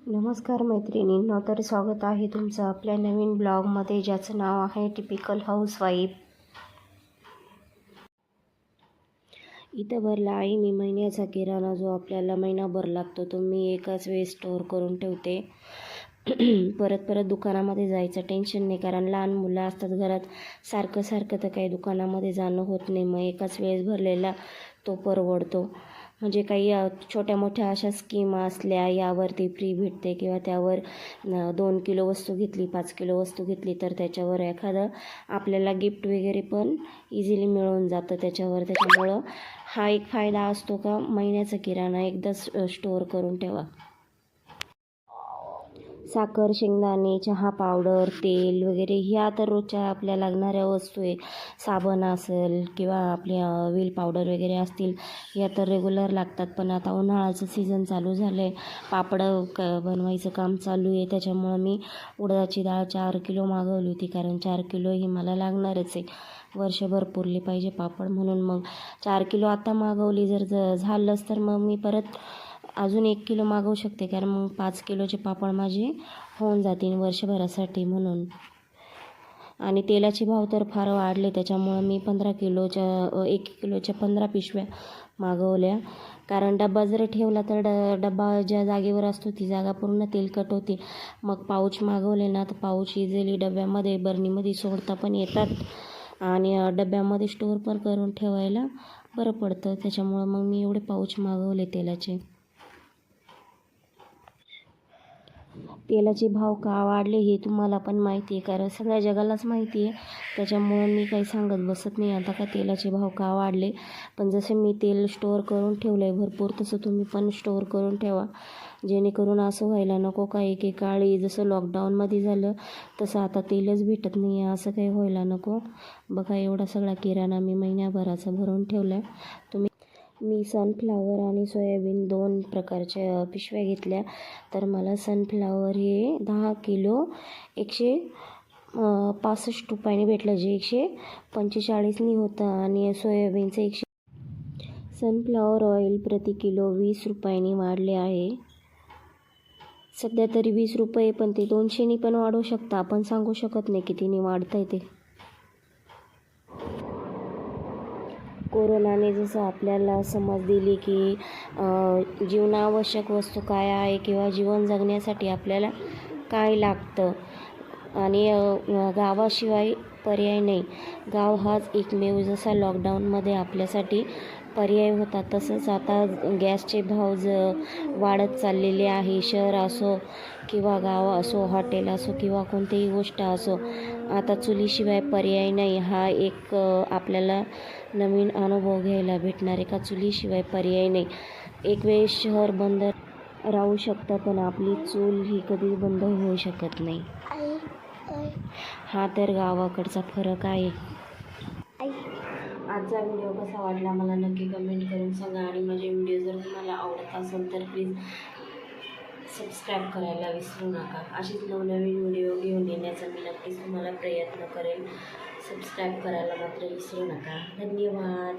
नमस्कार मैत्रिणींनो, तर स्वागत आहे तुमचं आपल्या नवीन ब्लॉगमध्ये, ज्याचं नाव आहे टिपिकल हाऊसवाईफ. इथं भरला आहे मी महिन्याचा किराणा, जो आपल्याला महिनाभर लागतो तो मी एकाच वेळेस स्टोअर करून ठेवते. परत दुकानामध्ये जायचं टेन्शन नाही, कारण लहान मुलं असतात घरात. सारखं तर काही दुकानामध्ये जाणं होत नाही. मग एकाच वेळेस भरलेला तो परवडतो. म्हणजे काही छोट्या मोठ्या अशा स्कीम असल्या, यावरती फ्री भेटते किंवा त्यावर 2 किलो वस्तू घेतली, 5 किलो वस्तू घेतली तर त्याच्यावर एखादं आपल्याला गिफ्ट वगैरे पण इझिली मिळून जातं त्याच्यामुळं हा एक फायदा असतो का महिन्याचा किराणा एकदाच स्टोअर करून ठेवा. साखर, शेंगदाणे, चहा पावडर, तेल वगैरे ह्या तर रोजच्या आपल्या लागणाऱ्या वस्तू आहे. साबण असेल किंवा आपल्या व्हील पावडर वगैरे असतील, या तर रेग्युलर लागतात. पण आता उन्हाळ्याचं सीझन चालू झालं आहे, पापडं बनवायचं काम चालू आहे. त्याच्यामुळं मी उडदाची डाळ 4 किलो मागवली होती, कारण 4 किलो ही मला लागणारच आहे. वर्षभर पुरली पाहिजे पापड, म्हणून मग 4 किलो आता मागवली. जर झालंच तर मग मी परत अजून 1 किलो मागवू शकते, कारण मग 5 किलोचे पापड माझे होऊन जातील वर्षभरासाठी म्हणून. आणि तेलाचे भाव तर फार वाढले, त्याच्यामुळं मी 1 किलोच्या 15 पिशव्या मागवल्या. कारण डबा जर ठेवला तर डबा ज्या जागेवर असतो ती जागा पूर्ण तेलकट होती. मग पाऊच मागवले ना, तर पाऊच इझिली डब्यामध्ये बरणीमध्ये सोडता पण येतात आणि डब्यामध्ये स्टोअर पण करून ठेवायला बरं पडतं. त्याच्यामुळं मग मी एवढे पाऊच मागवले तेलाचे. तेलाचे भाव का वाढले हे तुम्हाला पण माहिती आहे, कारण सगळ्या जगालाच माहिती आहे. त्याच्यामुळं मी काही सांगत बसत नाही आता का तेलाचे भाव का वाढले. पण जसे मी तेल स्टोअर करून ठेवलं आहे भरपूर, तसं तुम्ही पण स्टोअर करून ठेवा, जेणेकरून असं व्हायला नको का एकेकाळी जसं लॉकडाऊनमध्ये झालं तसं आता तेलच भेटत नाही आहे, असं काही व्हायला नको. बघा, एवढा सगळा किराणा मी महिन्याभराचा भरून ठेवला आहे. मी सनफ्लावर आणि सोयाबीन 2 प्रकारच्या पिशव्या घेतल्या. तर मला सनफ्लावर हे 10 किलो 165 रुपयाने भेटलं, जे 145 होतं. आणि सोयाबीनचं सनफ्लावर ऑइल प्रति किलो 20 रुपयाने वाढले आहे. सध्या तरी 20 रुपये, पण ते 200 पण वाढू शकतं, आपण सांगू शकत नाही कितीने वाढतं आहे ते. कोरोनाने जसं आपल्याला समज दिली की जीवनावश्यक वस्तू काय आहे किंवा जीवन जगण्यासाठी आपल्याला काय लागतं, आणि गावाशिवाय पर्याय नाही. गाव हाच एकमेव जसा लॉकडाऊनमध्ये आपल्यासाठी पर्याय होता, तसंच आता गॅसचे भाव वाढत चाललेले आहे. शहर असो किंवा गाव असो, हॉटेल असो किंवा कोणतीही गोष्ट असो, आता चुलीशिवाय पर्याय नाही. हा एक आपल्याला नवीन अनुभव घ्यायला भेटणार आहे का चुलीशिवाय पर्याय नाही. एक वेळेस शहर बंद राहू शकतं, पण आपली चूल ही कधी बंद होऊ शकत नाही. हा तर गावाकडचा फरक आहे. आजचा व्हिडिओ कसा वाटला मला नक्की कमेंट करून सांगा. आणि माझे व्हिडिओ जर तुम्हाला आवडत असेल तर प्लीज सबस्क्राईब करायला विसरू नका. अशीच नवनवीन व्हिडिओ घेऊन येण्याचा मी नक्कीच तुम्हाला प्रयत्न करेन. सबस्क्राईब करायला मात्र विसरू नका. धन्यवाद.